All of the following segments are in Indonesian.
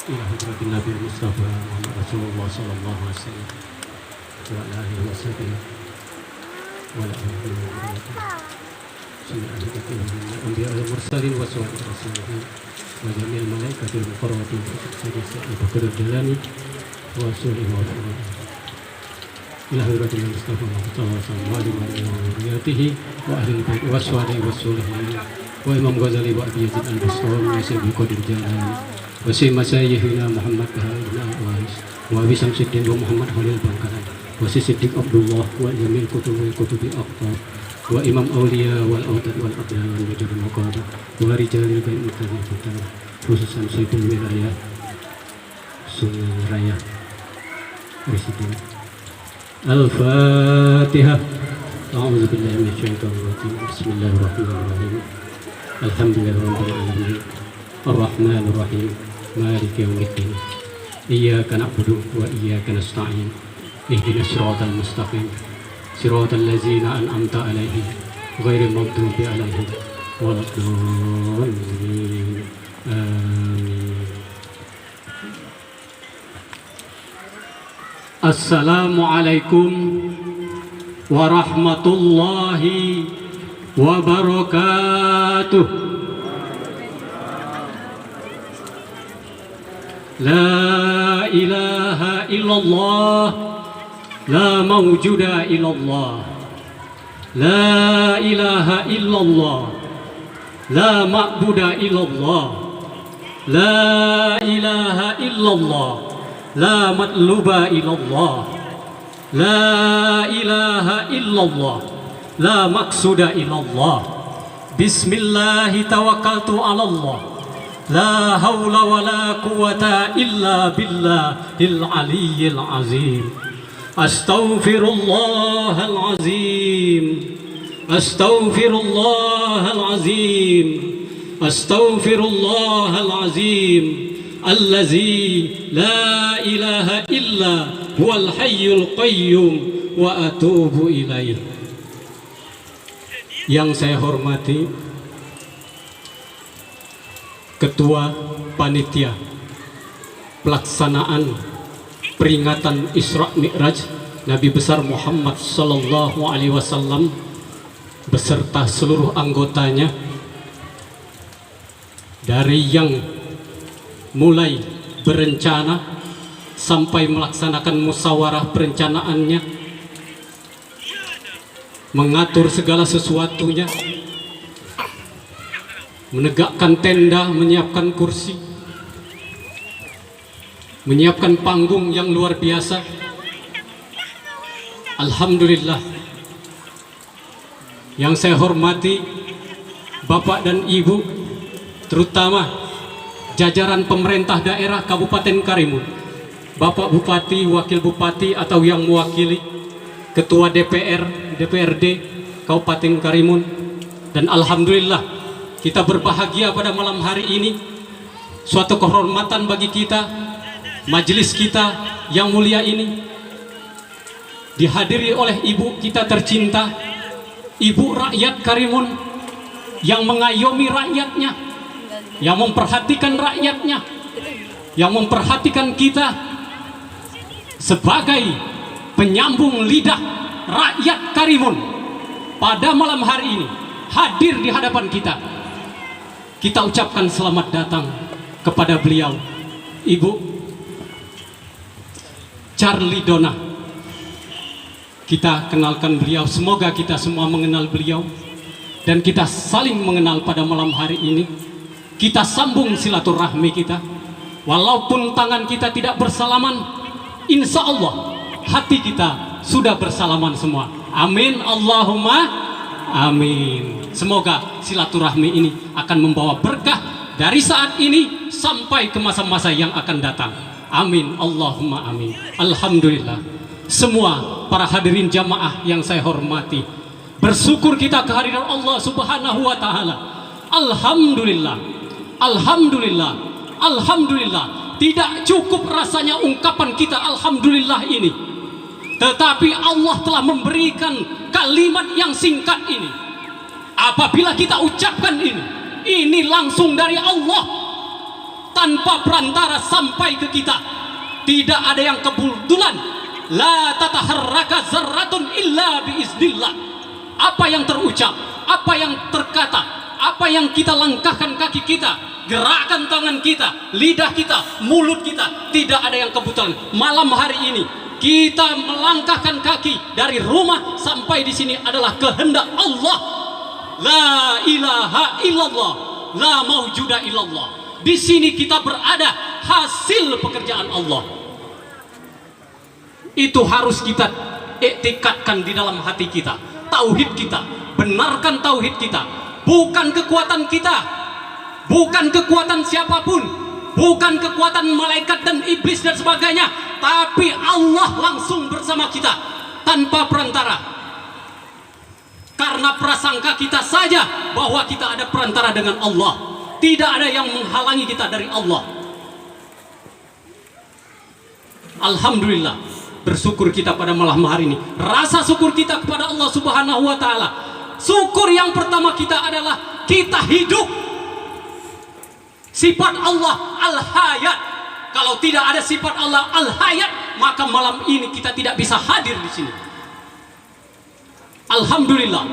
إلى حضرة النبي المصطفى محمد رسول الله صلى الله عليه وسلم وعلى آله وصحبه وعلى آله وصحبه من الأنبياء والمرسلين وصحبه رسولهم وجميع الملائكة المقربين سيدنا أبي بكر الجيلاني ورسوله وفضله إلى حضرة النبي المصطفى محمد صلى الله عليه وسلم وذريته وأهل البيت والصالحين والصالحين وإمام غزالي وأبي يزيد البسطامي وسيد القادر الجيلاني وسيد مشايخنا محمد بهاء بن أويس وأبي شمس الدين ومحمد خليل بangkalan وسيد صديق عبد الله وجميع الكتب الأقطاب وإمام أولياء والأوتاد والأبدال وجر المقابر ورجال البيت المتفقين khususan Saiful Wilayah Sungai Raya Presiden. Al-Fatihah. A'udzu billahi minasyaitonir rajim. Bismillahirrahmanirrahim. Alhamdulillahirabbil alamin. Arrahmanir rahim. Maliki yaumiddin. Iyyaka na'budu wa iyyaka nasta'in. Ihdinas siratal mustaqim. Siratal ladzina an'amta 'alaihim ghairil maghdubi 'alaihim waladdallin. Amin. Assalamualaikum warahmatullahi wabarakatuh. La ilaha illallah, la mawjuda illallah. La ilaha illallah, la ma'buda illallah. La ilaha illallah, la matluba illallah. La ilaha illallah, la maksuda illallah. Bismillahi tawakkaltu ala Allah. La hawla wa la quwata illa billahil aliyyil azim. Astaghfirullahal azim. Astaghfirullahal azim. Astaghfirullahal azim. Allazi la ilaha illa huwal hayyul qayyum wa atubu ilaih. Yang saya hormati Ketua Panitia Pelaksanaan Peringatan Isra Mi'raj Nabi besar Muhammad sallallahu alaihi wasallam beserta seluruh anggotanya, dari yang mulai berencana sampai melaksanakan musyawarah perencanaannya, mengatur segala sesuatunya, menegakkan tenda, menyiapkan kursi, menyiapkan panggung yang luar biasa. Alhamdulillah. Yang saya hormati Bapak dan Ibu, terutama jajaran pemerintah daerah Kabupaten Karimun, Bapak Bupati, Wakil Bupati atau yang mewakili, Ketua DPR, DPRD Kabupaten Karimun, dan alhamdulillah kita berbahagia pada malam hari ini. Suatu kehormatan bagi kita, majelis kita yang mulia ini dihadiri oleh ibu kita tercinta, ibu rakyat Karimun, yang mengayomi rakyatnya, yang memperhatikan rakyatnya, yang memperhatikan kita sebagai penyambung lidah rakyat Karimun. Pada malam hari ini hadir di hadapan kita, kita ucapkan selamat datang kepada beliau, Ibu Charlie Dona. Kita kenalkan beliau, semoga kita semua mengenal beliau dan kita saling mengenal pada malam hari ini. Kita sambung silaturahmi kita, walaupun tangan kita tidak bersalaman, insya Allah hati kita sudah bersalaman semua. Amin, Allahumma amin. Semoga silaturahmi ini akan membawa berkah dari saat ini sampai ke masa-masa yang akan datang. Amin, Allahumma amin. Alhamdulillah. Semua para hadirin jamaah yang saya hormati, bersyukur kita kehadiran Allah Subhanahu wa Ta'ala. Alhamdulillah, alhamdulillah, alhamdulillah. Tidak cukup rasanya ungkapan kita alhamdulillah ini, tetapi Allah telah memberikan kalimat yang singkat ini. Apabila kita ucapkan ini langsung dari Allah. tanpa perantara sampai ke kita. Tidak ada yang kebetulan. La tataharraka zarratun illa biiznillah. Apa yang terucap, apa yang terkata, apa yang kita langkahkan kaki kita, gerakan tangan kita, lidah kita, mulut kita, tidak ada yang kebetulan. Malam hari ini kita melangkahkan kaki dari rumah sampai di sini adalah kehendak Allah. La ilaha illallah, la maujuda illallah. Di sini kita berada hasil pekerjaan Allah. Itu harus kita iktikadkan di dalam hati kita. Tauhid kita, benarkan tauhid kita. Bukan kekuatan kita, bukan kekuatan siapapun, bukan kekuatan malaikat dan iblis dan sebagainya, tapi Allah langsung bersama kita tanpa perantara. Karena prasangka kita saja bahwa kita ada perantara dengan Allah. Tidak ada yang menghalangi kita dari Allah. Alhamdulillah, bersyukur kita pada malam hari ini. Rasa syukur kita kepada Allah Subhanahu wa taala. Syukur yang pertama kita adalah kita hidup. Sifat Allah Al-Hayat. Kalau tidak ada sifat Allah Al-Hayat, maka malam ini kita tidak bisa hadir di sini. Alhamdulillah,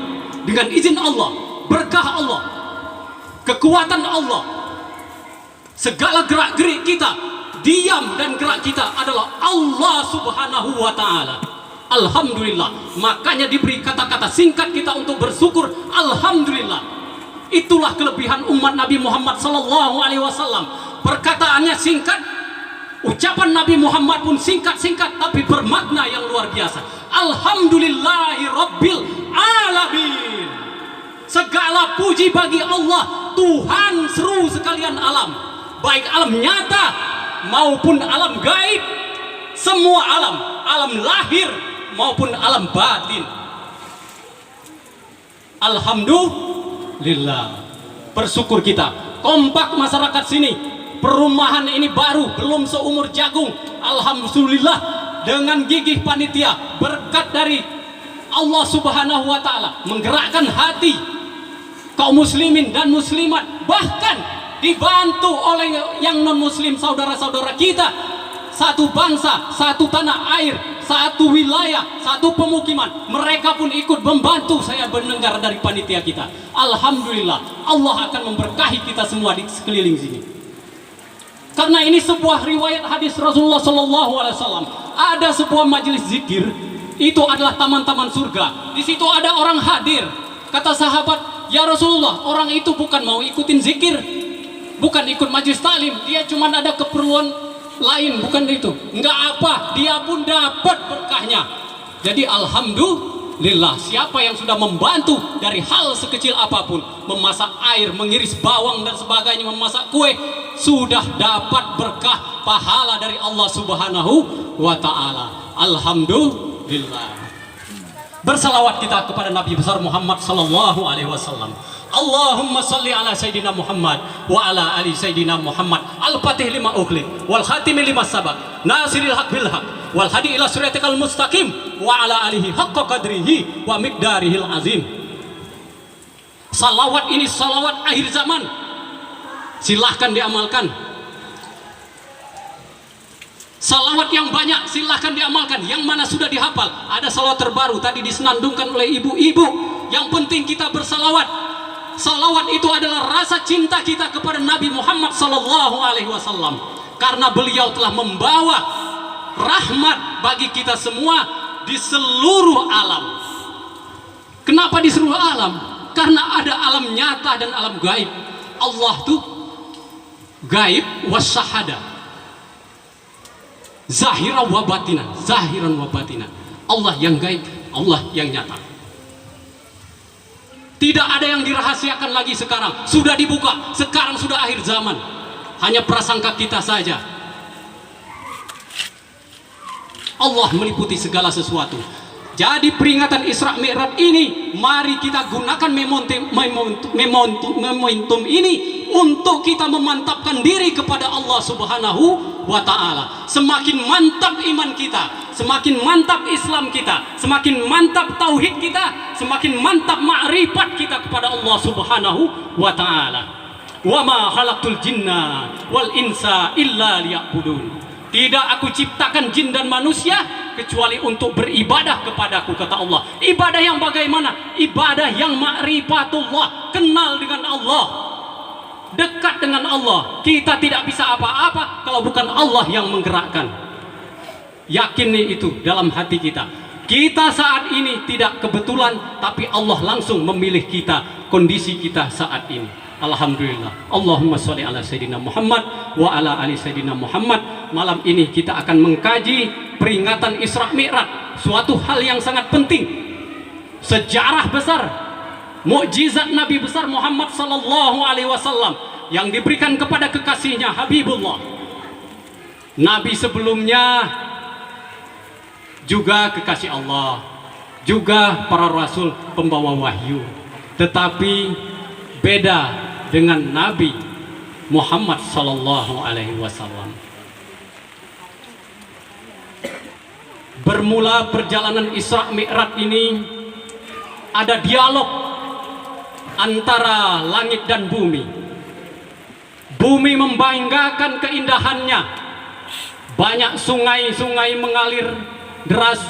dengan izin Allah, berkah Allah, kekuatan Allah, segala gerak-gerik kita, diam dan gerak kita adalah Allah Subhanahu wa taala. Alhamdulillah. Makanya diberi kata-kata singkat kita untuk bersyukur. Alhamdulillah. Itulah kelebihan umat Nabi Muhammad sallallahu alaihi wasallam. Perkataannya singkat, ucapan Nabi Muhammad pun singkat-singkat tapi bermakna yang luar biasa. Alhamdulillahi rabbil alamin. Segala puji bagi Allah, Tuhan seru sekalian alam, baik alam nyata maupun alam gaib, semua alam, alam lahir maupun alam batin. Alhamdulillah, bersyukur kita. Kompak masyarakat sini, perumahan ini baru, belum seumur jagung. Alhamdulillah, dengan gigih panitia, berkat dari Allah Subhanahu wa taala, menggerakkan hati kaum muslimin dan muslimat, bahkan dibantu oleh yang non muslim saudara-saudara kita. Satu bangsa, satu tanah air, satu wilayah, satu pemukiman, mereka pun ikut membantu. Saya mendengar dari panitia kita. Alhamdulillah, Allah akan memberkahi kita semua di sekeliling sini. Karena ini sebuah riwayat hadis Rasulullah Sallallahu Alaihi Wasallam. Ada sebuah majelis zikir, itu adalah taman-taman surga. Di situ ada orang hadir. Kata sahabat, ya Rasulullah, orang itu bukan mau ikutin zikir, bukan ikut majelis talim, dia cuma ada keperluan lain, bukan itu. Enggak apa, dia pun dapat berkahnya. Jadi alhamdulillah, siapa yang sudah membantu dari hal sekecil apapun, memasak air, mengiris bawang dan sebagainya, memasak kue, sudah dapat berkah pahala dari Allah Subhanahu wa taala. Alhamdulillah. Bersalawat kita kepada Nabi besar Muhammad sallallahu alaihi wasallam. Allahumma salli ala Sayyidina Muhammad wa ala ali Sayyidina Muhammad al-fatih lima ughliq wal khatimi lima sabaq nasiril haq bil haq wal hadi ila siratikal mustaqim wa ala alihi haqqa qadrihi wa miqdarihil azim. Salawat ini salawat akhir zaman, silahkan diamalkan. Salawat yang banyak silahkan diamalkan. Yang mana sudah dihafal, ada salawat terbaru tadi disenandungkan oleh ibu-ibu. Yang penting kita bersalawat. Salawat itu adalah rasa cinta kita kepada Nabi Muhammad sallallahu alaihi wasallam, karena beliau telah membawa rahmat bagi kita semua di seluruh alam. Kenapa di seluruh alam? Karena ada alam nyata dan alam gaib. Allah tuh gaib wasyahada, zahiran wa batinan, zahiran wa batinan. Allah yang gaib, Allah yang nyata. Tidak ada yang dirahasiakan lagi sekarang, sudah dibuka. Sekarang sudah akhir zaman, hanya prasangka kita saja. Allah meliputi segala sesuatu. Jadi peringatan Isra Mi'raj ini, mari kita gunakan momentum ini untuk kita memantapkan diri kepada Allah Subhanahu wa taala. Semakin mantap iman kita, semakin mantap Islam kita, semakin mantap tauhid kita, semakin mantap ma'rifat kita kepada Allah Subhanahu wa taala. Wa ma khalaqtul jinna wal insa illa liya'budun. Tidak aku ciptakan jin dan manusia kecuali untuk beribadah kepadaku, kata Allah. Ibadah yang bagaimana? Ibadah yang ma'rifatullah, kenal dengan Allah, dekat dengan Allah. Kita tidak bisa apa-apa kalau bukan Allah yang menggerakkan. Yakini itu dalam hati kita. Kita saat ini tidak kebetulan, tapi Allah langsung memilih kita, kondisi kita saat ini. Alhamdulillah. Allahumma sholli ala Sayyidina Muhammad wa ala ali Sayyidina Muhammad. Malam ini kita akan mengkaji peringatan Isra Mi'raj, suatu hal yang sangat penting, sejarah besar, mukjizat Nabi besar Muhammad sallallahu alaihi wasallam yang diberikan kepada kekasihnya Habibullah. Nabi sebelumnya juga kekasih Allah, juga para rasul pembawa wahyu, tetapi beda dengan Nabi Muhammad sallallahu alaihi wasallam. Bermula perjalanan Isra Mi'raj ini ada dialog antara langit dan bumi. Bumi membanggakan keindahannya. Banyak sungai-sungai mengalir deras,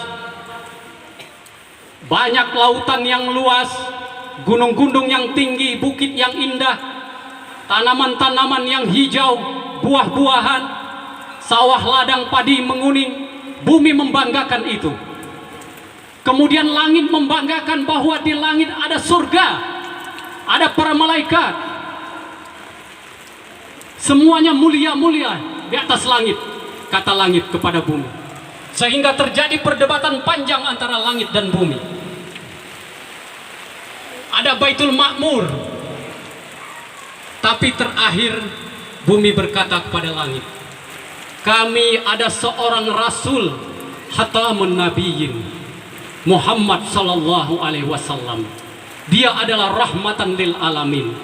banyak lautan yang luas, gunung-gunung yang tinggi, bukit yang indah, tanaman-tanaman yang hijau, buah-buahan, sawah ladang padi menguning. Bumi membanggakan itu. Kemudian langit membanggakan bahwa di langit ada surga, ada para malaikat. Semuanya mulia-mulia di atas langit, kata langit kepada bumi. Sehingga terjadi perdebatan panjang antara langit dan bumi. Ada Baitul Ma'mur, tapi terakhir bumi berkata kepada langit, kami ada seorang rasul khatamun nabiyyin, Muhammad sallallahu alaihi wasallam. Dia adalah rahmatan lil alamin.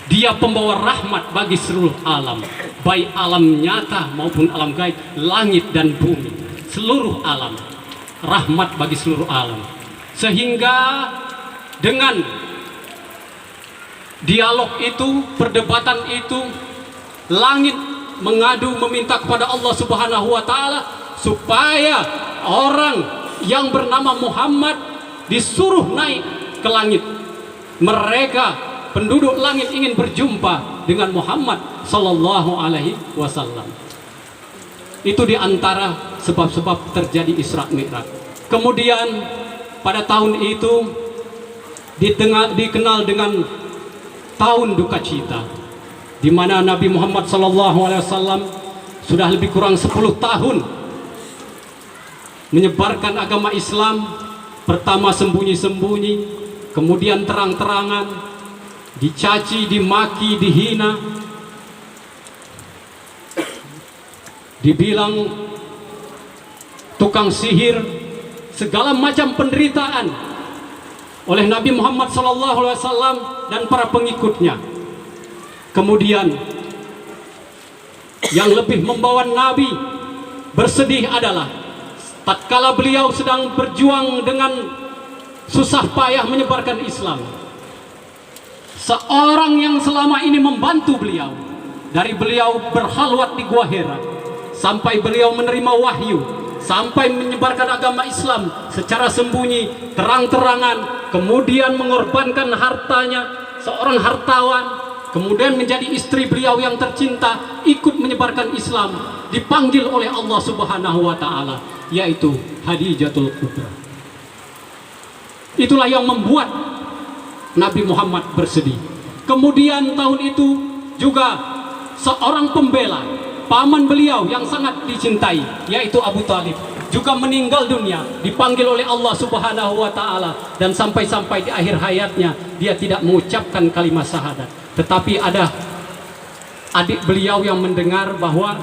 Dia pembawa rahmat bagi seluruh alam, baik alam nyata maupun alam gaib, langit dan bumi, seluruh alam, rahmat bagi seluruh alam. Sehingga dengan dialog itu, perdebatan itu, langit mengadu meminta kepada Allah Subhanahu wa taala supaya orang yang bernama Muhammad disuruh naik ke langit. Mereka penduduk langit ingin berjumpa dengan Muhammad sallallahu alaihi wasallam. Itu diantara sebab-sebab terjadi Isra Mi'raj. Kemudian pada tahun itu dikenal dengan tahun duka cita, di mana Nabi Muhammad SAW sudah lebih kurang 10 tahun menyebarkan agama Islam. Pertama sembunyi-sembunyi, kemudian terang-terangan, dicaci, dimaki, dihina, dibilang tukang sihir, segala macam penderitaan oleh Nabi Muhammad SAW dan para pengikutnya. Kemudian yang lebih membawa Nabi bersedih adalah tatkala beliau sedang berjuang dengan susah payah menyebarkan Islam, seorang yang selama ini membantu beliau, dari beliau berkhalwat di Gua Hira sampai beliau menerima wahyu, sampai menyebarkan agama Islam secara sembunyi, terang-terangan, kemudian mengorbankan hartanya, seorang hartawan, kemudian menjadi istri beliau yang tercinta, ikut menyebarkan Islam, dipanggil oleh Allah Subhanahu wa taala, yaitu Hadijatul Kubra. Itulah yang membuat Nabi Muhammad bersedih. Kemudian tahun itu juga seorang pembela, paman beliau yang sangat dicintai, yaitu Abu Talib, juga meninggal dunia, dipanggil oleh Allah Subhanahu wa taala, dan sampai-sampai di akhir hayatnya dia tidak mengucapkan kalimat syahadat. Tetapi ada adik beliau yang mendengar bahwa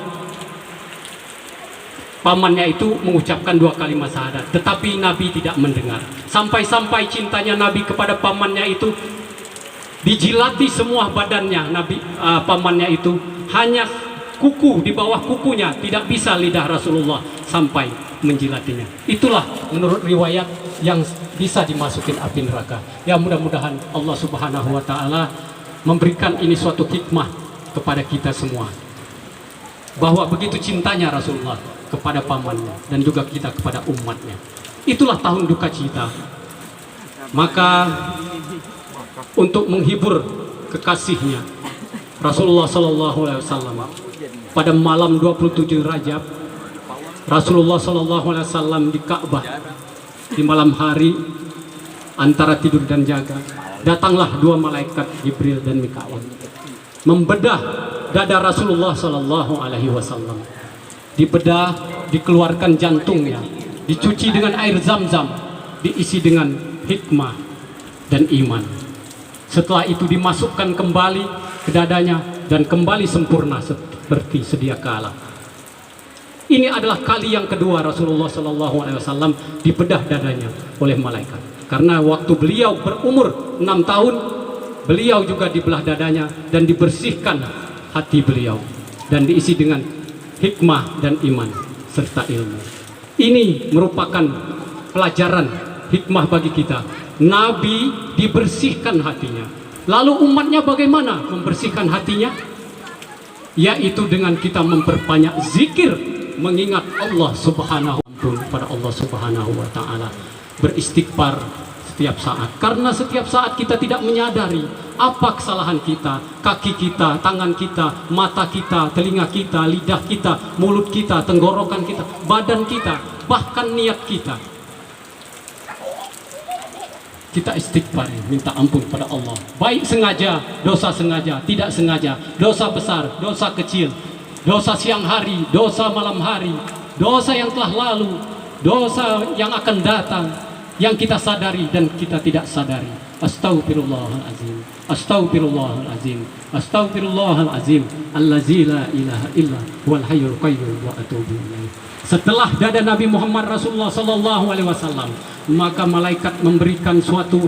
pamannya itu mengucapkan 2 kalimat syahadat, tetapi Nabi tidak mendengar. Sampai-sampai cintanya Nabi kepada pamannya itu dijilati semua badannya. Pamannya itu hanya kuku, di bawah kukunya tidak bisa lidah Rasulullah sampai menjilatinya. Itulah menurut riwayat yang bisa dimasukin api neraka. Ya, mudah-mudahan Allah Subhanahu wa taala memberikan ini suatu hikmah kepada kita semua, bahwa begitu cintanya Rasulullah kepada pamannya dan juga kita kepada umatnya. Itulah tahun duka cita. Maka untuk menghibur kekasihnya Rasulullah Sallallahu Alaihi Wasallam, pada malam 27 Rajab, Rasulullah Sallallahu Alaihi Wasallam di Ka'bah di malam hari antara tidur dan jaga, datanglah dua malaikat Jibril dan Mikail membedah dada Rasulullah Sallallahu Alaihi Wasallam. Dibedah, dikeluarkan jantungnya, dicuci dengan air zam-zam, diisi dengan hikmah dan iman. Setelah itu dimasukkan kembali ke dadanya dan kembali sempurna seperti sedia kala. Ini adalah kali yang kedua Rasulullah Sallallahu Alaihi Wasallam dibedah dadanya oleh malaikat. Karena waktu beliau berumur 6 tahun, beliau juga dibelah dadanya dan dibersihkan hati beliau dan diisi dengan hikmah dan iman serta ilmu. Ini merupakan pelajaran hikmah bagi kita. Nabi dibersihkan hatinya. Lalu umatnya bagaimana membersihkan hatinya? Yaitu dengan kita memperbanyak zikir, mengingat Allah Subhanahu pada Allah Subhanahu wa taala, beristighfar setiap saat. Karena setiap saat kita tidak menyadari apa kesalahan kita, kaki kita, tangan kita, mata kita, telinga kita, lidah kita, mulut kita, tenggorokan kita, badan kita, bahkan niat kita. Kita istighfar, minta ampun pada Allah. Baik sengaja, dosa sengaja, tidak sengaja, dosa besar, dosa kecil, dosa siang hari, dosa malam hari, dosa yang telah lalu, dosa yang akan datang, yang kita sadari dan kita tidak sadari. Astaghfirullahalazim, astaghfirullahalazim, astaghfirullahalazim, allazi la ilaha illa huwal hayyul qayyum wa atubu ilaih. Setelah dada Nabi Muhammad Rasulullah Sallallahu Alaihi Wasallam, maka malaikat memberikan suatu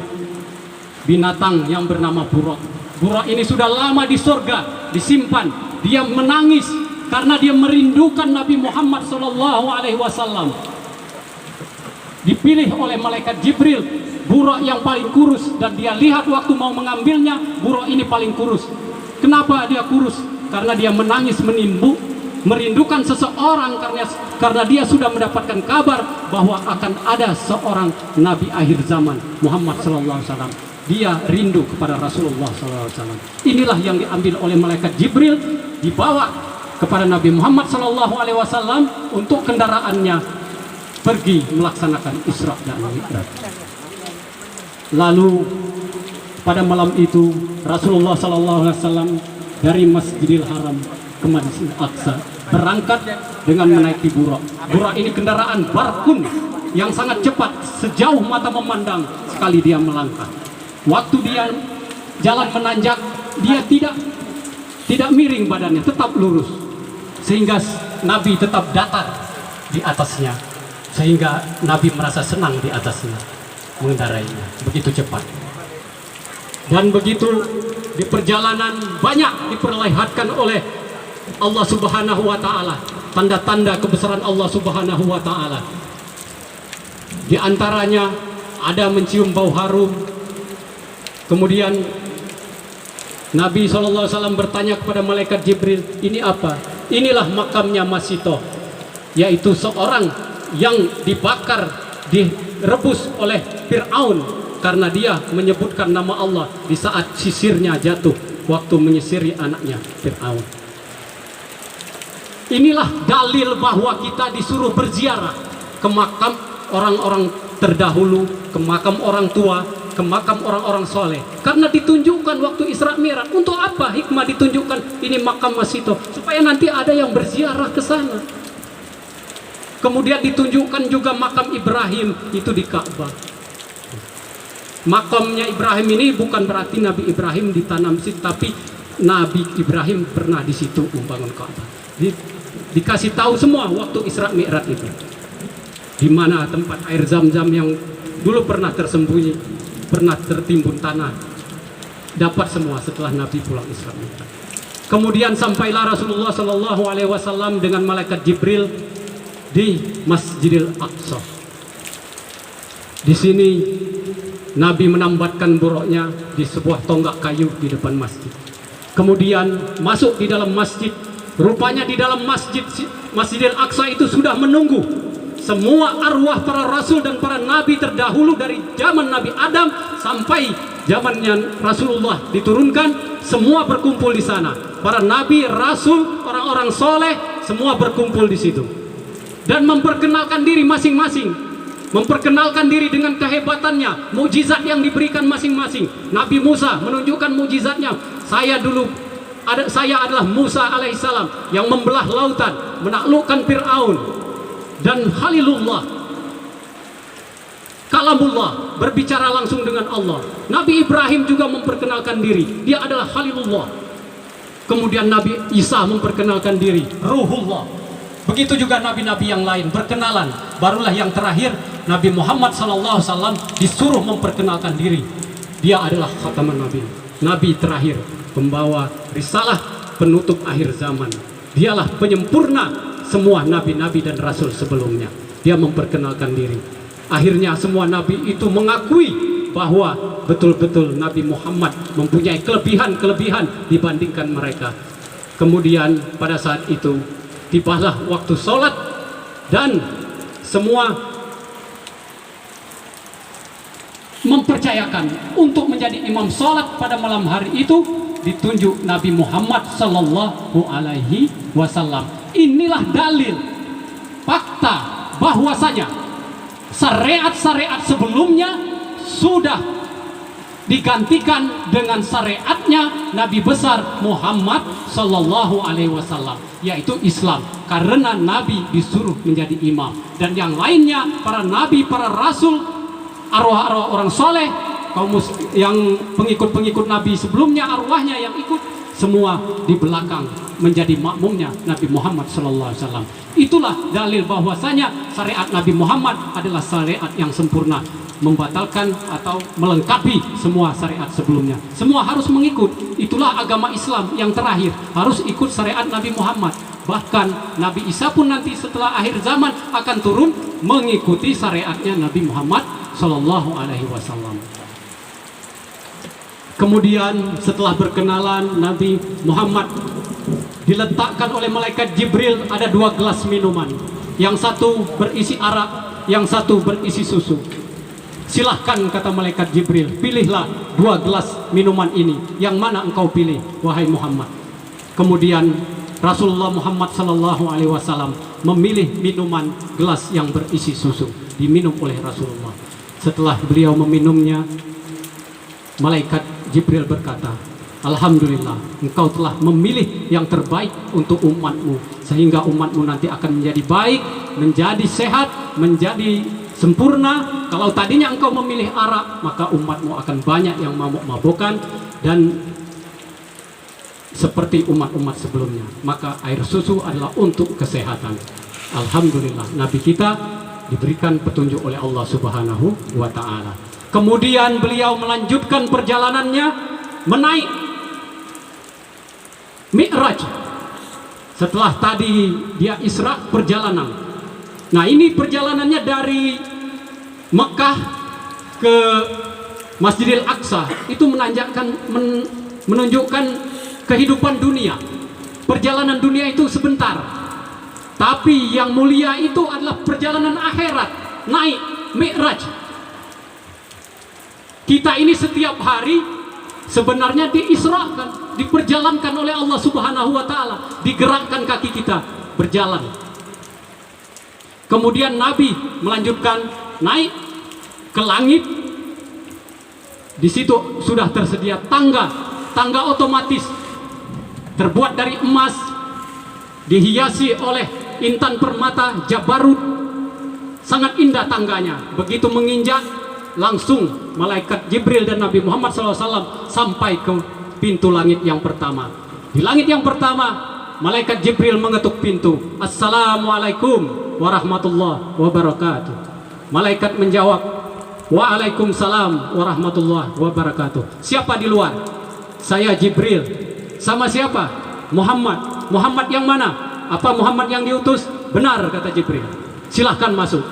binatang yang bernama buraq. Buraq ini sudah lama di surga disimpan. Dia menangis karena dia merindukan Nabi Muhammad Sallallahu Alaihi Wasallam. Dipilih oleh malaikat Jibril buraq yang paling kurus, dan dia lihat waktu mau mengambilnya, buraq ini paling kurus. Kenapa dia kurus? Karena dia menangis merindukan seseorang, karena dia sudah mendapatkan kabar bahwa akan ada seorang nabi akhir zaman, Muhammad sallallahu alaihi wasallam. Dia rindu kepada Rasulullah sallallahu alaihi wasallam. Inilah yang diambil oleh malaikat Jibril, dibawa kepada Nabi Muhammad sallallahu alaihi wasallam untuk kendaraannya pergi melaksanakan Isra dan Mi'raj. Lalu pada malam itu Rasulullah sallallahu alaihi wasallam dari Masjidil Haram ke Masjidil Aqsa berangkat dengan menaiki buraq. Buraq ini kendaraan barkun yang sangat cepat, sejauh mata memandang sekali dia melangkah. Waktu dia jalan menanjak, dia tidak miring badannya, tetap lurus, sehingga Nabi tetap datar di atasnya, sehingga Nabi merasa senang di atasnya mengendarainya begitu cepat. Dan begitu di perjalanan banyak diperlihatkan oleh Allah Subhanahu wa taala tanda-tanda kebesaran Allah Subhanahu wa taala. Di antaranya ada mencium bau harum. Kemudian Nabi SAW bertanya kepada malaikat Jibril, ini apa? Inilah makamnya Masito, yaitu seorang yang dibakar, direbus oleh Fir'aun karena dia menyebutkan nama Allah di saat sisirnya jatuh waktu menyisiri anaknya Fir'aun. Inilah dalil bahwa kita disuruh berziarah ke makam orang-orang terdahulu, ke makam orang tua, ke makam orang-orang soleh. Karena ditunjukkan waktu Isra Mi'raj. Untuk apa hikmah ditunjukkan ini makam Masito? Supaya nanti ada yang berziarah ke sana. Kemudian ditunjukkan juga makam Ibrahim itu di Ka'bah. Makamnya Ibrahim ini bukan berarti Nabi Ibrahim ditanam situ, tapi Nabi Ibrahim pernah di situ membangun Ka'bah. Dikasih tahu semua waktu Isra Mi'raj itu, di mana tempat air zam-zam yang dulu pernah tersembunyi, pernah tertimbun tanah, dapat semua setelah Nabi pulang Isra Mi'raj. Kemudian sampailah Rasulullah Sallallahu Alaihi Wasallam dengan malaikat Jibril di Masjidil Aqsa. Di sini Nabi menambatkan buruknya di sebuah tonggak kayu di depan masjid. Kemudian masuk di dalam masjid. Rupanya di dalam Masjidil Aqsa itu sudah menunggu semua arwah para rasul dan para nabi terdahulu dari zaman Nabi Adam sampai zamannya Rasulullah diturunkan, semua berkumpul di sana. Para nabi, rasul, orang-orang soleh, semua berkumpul di situ dan memperkenalkan diri masing-masing, memperkenalkan diri dengan kehebatannya, mukjizat yang diberikan masing-masing. Nabi Musa menunjukkan mukjizatnya. Saya adalah Musa alaihissalam yang membelah lautan, menaklukkan Fir'aun. Dan Khalilullah, Kalamullah, berbicara langsung dengan Allah. Nabi Ibrahim juga memperkenalkan diri, dia adalah Khalilullah. Kemudian Nabi Isa memperkenalkan diri, Ruhullah. Begitu juga nabi-nabi yang lain berkenalan. Barulah yang terakhir Nabi Muhammad SAW disuruh memperkenalkan diri. Dia adalah khataman nabi, nabi terakhir, pembawa risalah, penutup akhir zaman. Dialah penyempurna semua nabi-nabi dan rasul sebelumnya. Dia memperkenalkan diri. Akhirnya semua nabi itu mengakui bahwa betul-betul Nabi Muhammad mempunyai kelebihan-kelebihan dibandingkan mereka. Kemudian pada saat itu tibalah waktu sholat dan semua mempercayakan untuk menjadi imam sholat pada malam hari itu ditunjuk Nabi Muhammad Sallallahu Alaihi Wasallam. Inilah dalil fakta bahwasanya syariat-syariat sebelumnya sudah digantikan dengan syariatnya Nabi besar Muhammad Sallallahu Alaihi Wasallam, yaitu Islam, karena Nabi disuruh menjadi imam, dan yang lainnya para nabi, para rasul, arwah-arwah orang soleh, yang pengikut-pengikut Nabi sebelumnya, arwahnya yang ikut semua di belakang menjadi makmumnya Nabi Muhammad Sallallahu Alaihi Wasallam. Itulah dalil bahwasanya syariat Nabi Muhammad adalah syariat yang sempurna, membatalkan atau melengkapi semua syariat sebelumnya. Semua harus mengikut. Itulah agama Islam yang terakhir, harus ikut syariat Nabi Muhammad. Bahkan Nabi Isa pun nanti setelah akhir zaman akan turun mengikuti syariatnya Nabi Muhammad Sallallahu Alaihi Wasallam. Kemudian setelah berkenalan Nabi Muhammad, diletakkan oleh malaikat Jibril ada 2 gelas minuman. Yang satu berisi arak, yang satu berisi susu. Silahkan, kata malaikat Jibril, pilihlah 2 gelas minuman ini. Yang mana engkau pilih, wahai Muhammad? Kemudian Rasulullah Muhammad Sallallahu Alaihi Wasallam memilih minuman gelas yang berisi susu, diminum oleh Rasulullah. Setelah beliau meminumnya, malaikat Jibril berkata, Alhamdulillah, engkau telah memilih yang terbaik untuk umatmu, sehingga umatmu nanti akan menjadi baik, menjadi sehat, menjadi sempurna. Kalau tadinya engkau memilih arak, maka umatmu akan banyak yang mabuk-mabukan dan seperti umat-umat sebelumnya. Maka air susu adalah untuk kesehatan. Alhamdulillah, Nabi kita diberikan petunjuk oleh Allah Subhanahu wa Ta'ala. Kemudian beliau melanjutkan perjalanannya menaik Mi'raj. Setelah tadi dia Isra, perjalanan. Nah, ini perjalanannya dari Mekah ke Masjidil Aqsa. Itu menunjukkan kehidupan dunia. Perjalanan dunia itu sebentar, tapi yang mulia itu adalah perjalanan akhirat, naik Mi'raj. Kita ini setiap hari sebenarnya diisrakan, diperjalankan oleh Allah Subhanahu wa Ta'ala, digerakkan kaki kita berjalan. Kemudian Nabi melanjutkan naik ke langit. Di situ sudah tersedia tangga otomatis terbuat dari emas, dihiasi oleh intan permata Jabarut. Sangat indah tangganya. Begitu menginjak, langsung malaikat Jibril dan Nabi Muhammad SAW sampai ke pintu langit yang pertama. Di langit yang pertama, malaikat Jibril mengetuk pintu. Assalamualaikum warahmatullahi wabarakatuh. Malaikat menjawab, Waalaikumsalam warahmatullahi wabarakatuh. Siapa di luar? Saya Jibril. Sama siapa? Muhammad. Muhammad yang mana? Apa Muhammad yang diutus? Benar, kata Jibril. Silahkan masuk.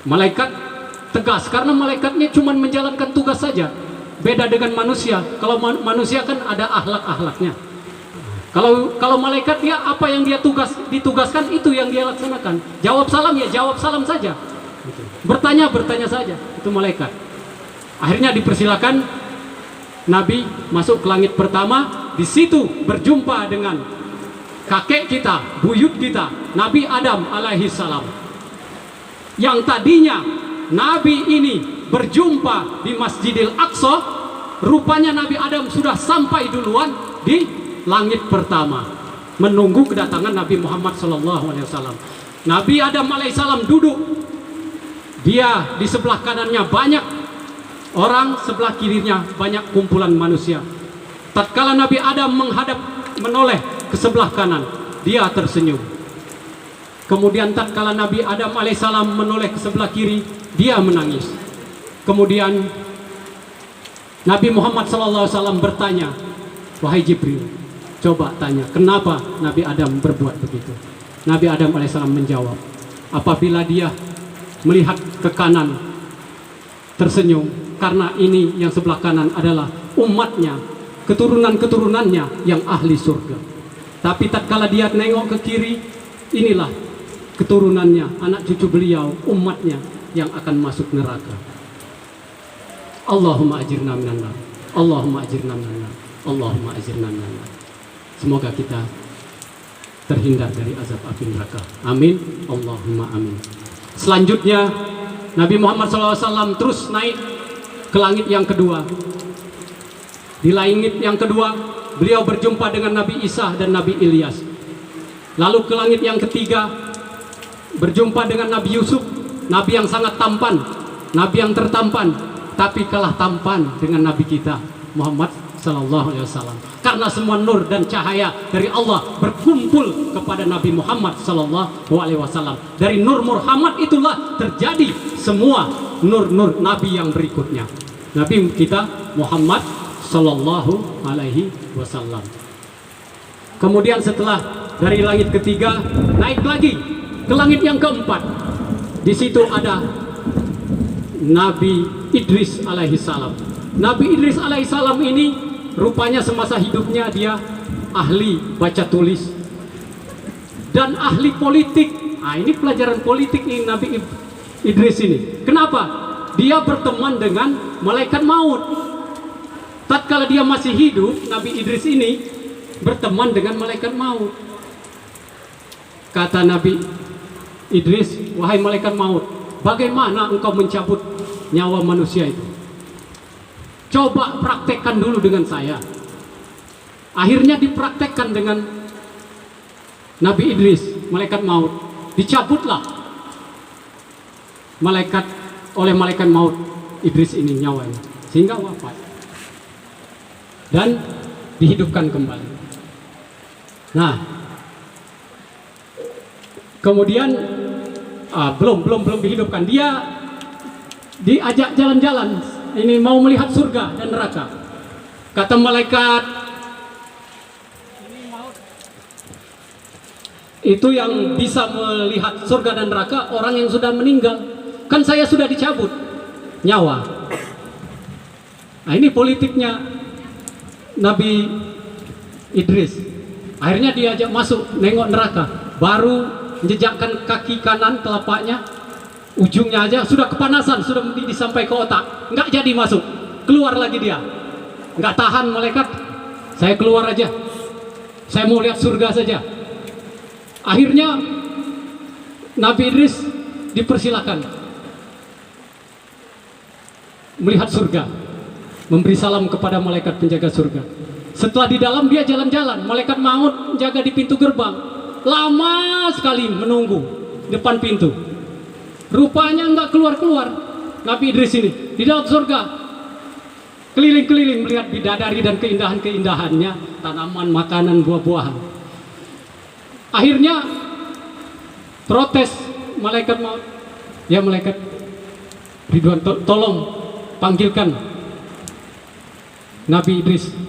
Malaikat tegas, karena malaikatnya cuma menjalankan tugas saja. Beda dengan manusia. Kalau manusia kan ada akhlak-akhlaknya. Kalau malaikat dia apa yang dia ditugaskan itu yang dia laksanakan. Jawab salam ya jawab salam saja. Bertanya saja. Itu malaikat. Akhirnya dipersilakan Nabi masuk ke langit pertama. Di situ berjumpa dengan kakek kita, buyut kita, Nabi Adam alaihi salam. Yang tadinya Nabi ini berjumpa di Masjidil Aqsa, rupanya Nabi Adam sudah sampai duluan di langit pertama, menunggu kedatangan Nabi Muhammad SAW. Nabi Adam alaihissalam duduk, dia di sebelah kanannya banyak orang, sebelah kirinya banyak kumpulan manusia. Tatkala Nabi Adam menoleh ke sebelah kanan, dia tersenyum. Kemudian tatkala Nabi Adam alaihissalam menoleh ke sebelah kiri, dia menangis. Kemudian Nabi Muhammad SAW bertanya, wahai Jibril, coba tanya, kenapa Nabi Adam berbuat begitu? Nabi Adam alaihissalam menjawab, apabila dia melihat ke kanan tersenyum, karena ini yang sebelah kanan adalah umatnya, keturunan-keturunannya yang ahli surga. Tapi tatkala dia nengok ke kiri, inilah keturunannya, anak cucu beliau, umatnya yang akan masuk neraka. Allahumma ajirna minan nar. Allahumma ajirna minan nar. Allahumma ajirna minan nar. Semoga kita terhindar dari azab api neraka. Amin. Allahumma amin. Selanjutnya Nabi Muhammad SAW terus naik ke langit yang kedua. Di langit yang kedua beliau berjumpa dengan Nabi Isa dan Nabi Ilyas. Lalu ke langit yang ketiga berjumpa dengan Nabi Yusuf, Nabi yang sangat tampan, Nabi yang tertampan, tapi kalah tampan dengan Nabi kita Muhammad SAW. Karena semua nur dan cahaya dari Allah berkumpul kepada Nabi Muhammad SAW. Dari nur Muhammad itulah terjadi semua nur-nur Nabi yang berikutnya. Nabi kita Muhammad SAW. Kemudian setelah dari langit ketiga naik lagi ke langit yang keempat. Di situ ada Nabi Idris alaihi salam. Nabi Idris alaihi salam ini rupanya semasa hidupnya dia ahli baca tulis dan ahli politik. Nah, ini pelajaran politik ini Nabi Idris ini. Kenapa? Dia berteman dengan malaikat maut. Tatkala dia masih hidup, Nabi Idris ini berteman dengan malaikat maut. Kata Nabi Idris, wahai malaikat maut, bagaimana engkau mencabut nyawa manusia itu? Coba praktekkan dulu dengan saya. Akhirnya dipraktekkan dengan Nabi Idris, malaikat maut. Dicabutlah oleh malaikat maut Idris ini nyawanya, sehingga wafat dan dihidupkan kembali. Nah, kemudian belum dihidupkan, dia diajak jalan-jalan, ini mau melihat surga dan neraka. Kata malaikat, itu yang bisa melihat surga dan neraka orang yang sudah meninggal. Kan saya sudah dicabut nyawa. Nah, ini politiknya Nabi Idris. Akhirnya diajak masuk nengok neraka, baru menjejakkan kaki kanan telapaknya, ujungnya aja sudah kepanasan, sudah disampai ke otak, nggak jadi masuk, keluar lagi dia, nggak tahan malaikat, saya keluar aja, saya mau lihat surga saja. Akhirnya Nabi Idris dipersilakan melihat surga, memberi salam kepada malaikat penjaga surga. Setelah di dalam dia jalan-jalan, malaikat maut jaga di pintu gerbang, lama sekali menunggu depan pintu. Rupanya nggak keluar-keluar Nabi Idris ini di dalam surga, keliling-keliling melihat bidadari dan keindahan-keindahannya, tanaman, makanan, buah-buahan. Akhirnya protes malaikat maut, ya malaikat Ridwan, tolong panggilkan Nabi Idris.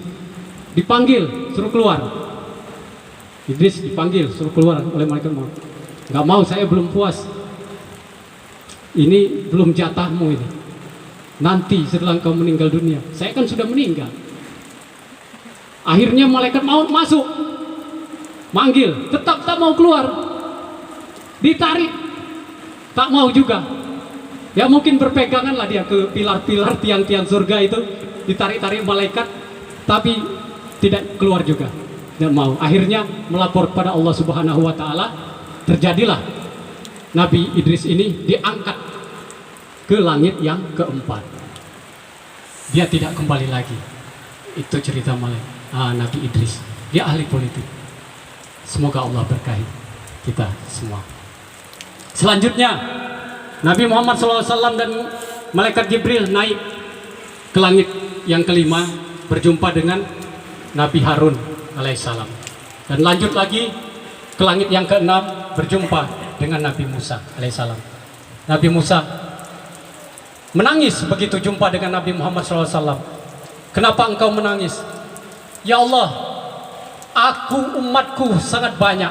Dipanggil, suruh keluar. Idris dipanggil, suruh keluar oleh malaikat maut. Nggak mau, saya belum puas. ini belum jatahmu ini. Nanti setelah engkau meninggal dunia, saya kan sudah meninggal. Akhirnya malaikat maut masuk, manggil, tetap tak mau keluar, ditarik, tak mau juga. Ya mungkin berpegangan lah dia ke pilar-pilar tiang-tiang surga itu, ditarik-tarik malaikat, tapi tidak keluar juga, tidak mau. Akhirnya melapor pada Allah Subhanahu Wa Taala. Terjadilah Nabi Idris ini diangkat ke langit yang keempat. Dia tidak kembali lagi. Itu cerita Nabi Idris. Dia ahli politik. Semoga Allah berkahi kita semua. Selanjutnya Nabi Muhammad SAW dan malaikat Jibril naik ke langit yang kelima, berjumpa dengan Nabi Harun alaihissalam, dan lanjut lagi ke langit yang keenam, berjumpa dengan Nabi Musa alaihissalam. Nabi Musa menangis begitu jumpa dengan Nabi Muhammad SAW. Kenapa engkau menangis? Ya Allah, aku umatku sangat banyak.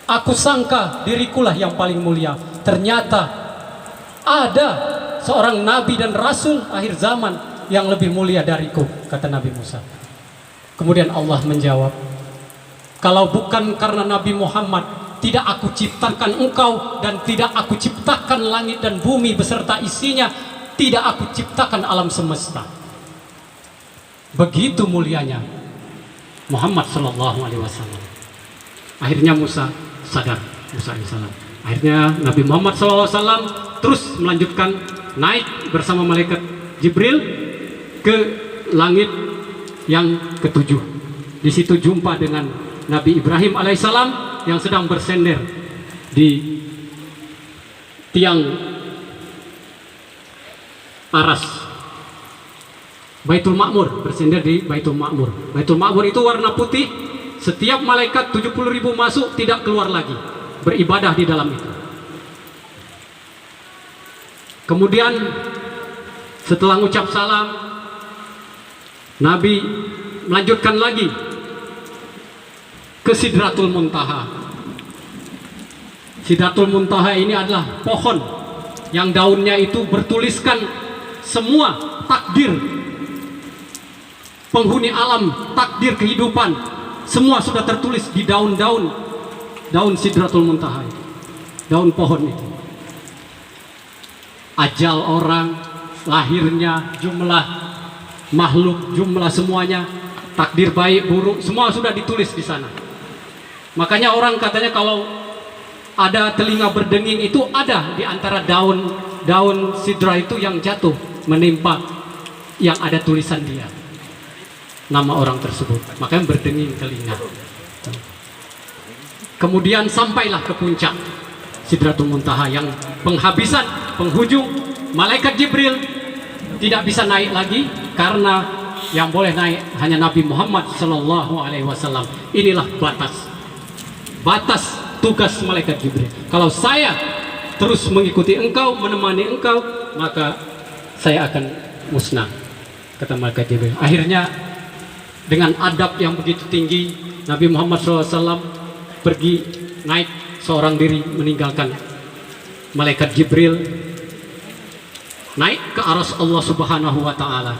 Aku sangka dirikulah yang paling mulia. Ternyata ada seorang nabi dan rasul akhir zaman yang lebih mulia dariku, kata Nabi Musa. Kemudian Allah menjawab, kalau bukan karena Nabi Muhammad, tidak aku ciptakan engkau, dan tidak aku ciptakan langit dan bumi beserta isinya, tidak aku ciptakan alam semesta. Begitu mulianya Muhammad Sallallahu Alaihi Wasallam. Akhirnya Musa sadar, Musa alaihissalam. Akhirnya Nabi Muhammad SAW terus melanjutkan naik bersama malaikat Jibril ke langit yang ketujuh. Di situ jumpa dengan Nabi Ibrahim alaihissalam yang sedang bersender di tiang aras Baitul Ma'mur, bersender di Baitul Ma'mur. Baitul Ma'mur itu warna putih. Setiap malaikat 70.000 masuk, tidak keluar lagi, beribadah di dalam itu. Kemudian setelah mengucap salam, Nabi melanjutkan lagi ke Sidratul Muntaha. Sidratul Muntaha ini adalah pohon yang daunnya itu bertuliskan semua takdir penghuni alam, takdir kehidupan, semua sudah tertulis di daun-daun Sidratul Muntaha itu, daun pohon itu. Ajal orang, lahirnya, jumlah makhluk, jumlah semuanya, takdir baik buruk, semua sudah ditulis di sana. Makanya orang katanya kalau ada telinga berdenging itu ada di antara daun sidra itu yang jatuh menimpa yang ada tulisan dia, nama orang tersebut, makanya berdenging telinga. Kemudian sampailah ke puncak Sidratul Muntaha yang penghabisan, penghujung. Malaikat Jibril tidak bisa naik lagi karena yang boleh naik hanya Nabi Muhammad Sallallahu Alaihi Wasallam. Inilah batas tugas malaikat Jibril. Kalau saya terus mengikuti engkau, menemani engkau, maka saya akan musnah, kata malaikat Jibril. Akhirnya dengan adab yang begitu tinggi, Nabi Muhammad SAW pergi naik seorang diri, meninggalkan malaikat Jibril, naik ke aras Allah Subhanahu Wa Taala,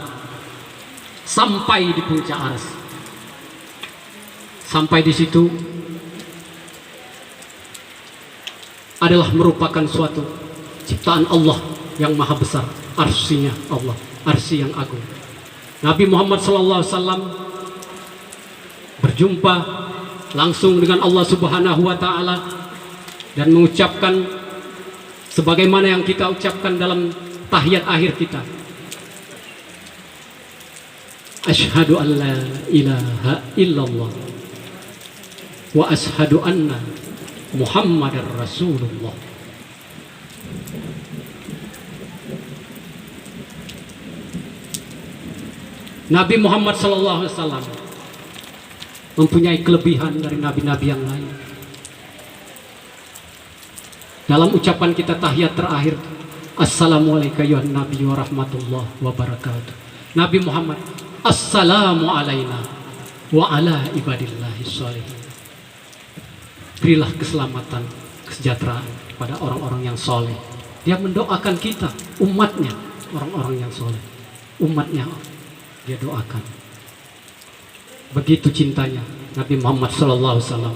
sampai di puncak aras. Sampai di situ adalah merupakan suatu ciptaan Allah yang maha besar, arsinya Allah, arsi yang agung. Nabi Muhammad SAW berjumpa langsung dengan Allah Subhanahu Wa Taala dan mengucapkan sebagaimana yang kita ucapkan dalam tahiyat akhir kita, asyhadu an la ilaha illallah wa asyhadu anna Muhammadar Rasulullah. Nabi Muhammad SAW mempunyai kelebihan dari nabi-nabi yang lain. Dalam ucapan kita tahiyat terakhir, assalamualaikum ya nabi wa rahmatullah wa barakatuh. Nabi Muhammad, assalamu alaina wa ala ibadillahi sholihin. Berilah keselamatan, kesejahteraan pada orang-orang yang soleh Dia mendoakan kita, umatnya, orang-orang yang soleh, umatnya dia doakan. Begitu cintanya Nabi Muhammad SAW,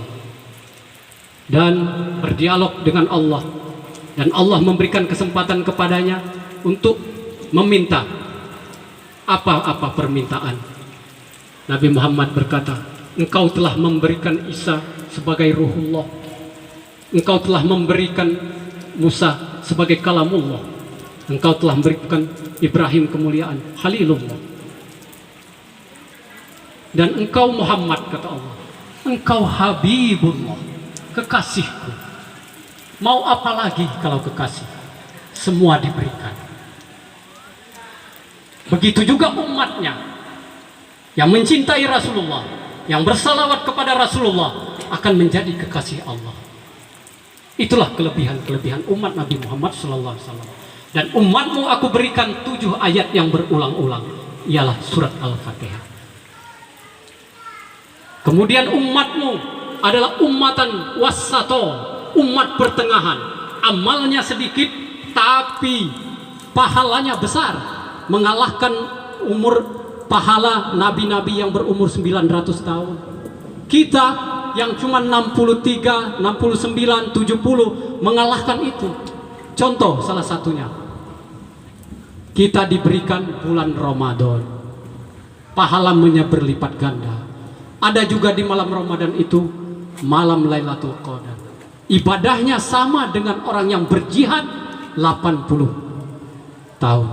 dan berdialog dengan Allah, dan Allah memberikan kesempatan kepadanya untuk meminta apa-apa permintaan. Nabi Muhammad berkata, engkau telah memberikan Isa sebagai ruhullah, engkau telah memberikan Musa sebagai kalamullah, engkau telah memberikan Ibrahim kemuliaan Halilullah, dan engkau Muhammad, kata Allah, engkau Habibullah, kekasihku. Mau apa lagi kalau kekasih? Semua diberikan. Begitu juga umatnya yang mencintai Rasulullah, yang bersalawat kepada Rasulullah, akan menjadi kekasih Allah. Itulah kelebihan-kelebihan umat Nabi Muhammad SAW. Dan umatmu aku berikan 7 ayat yang berulang-ulang, ialah surat Al-Fatihah. Kemudian umatmu adalah ummatan wassato, umat pertengahan, amalnya sedikit tapi pahalanya besar, mengalahkan umur pahala nabi-nabi yang berumur 900 tahun. Kita yang cuma 63, 69, 70 mengalahkan itu. Contoh salah satunya, kita diberikan bulan Ramadan, pahalanya berlipat ganda. Ada juga di malam Ramadan itu malam Lailatul Qadar. Ibadahnya sama dengan orang yang berjihad 80 tahun.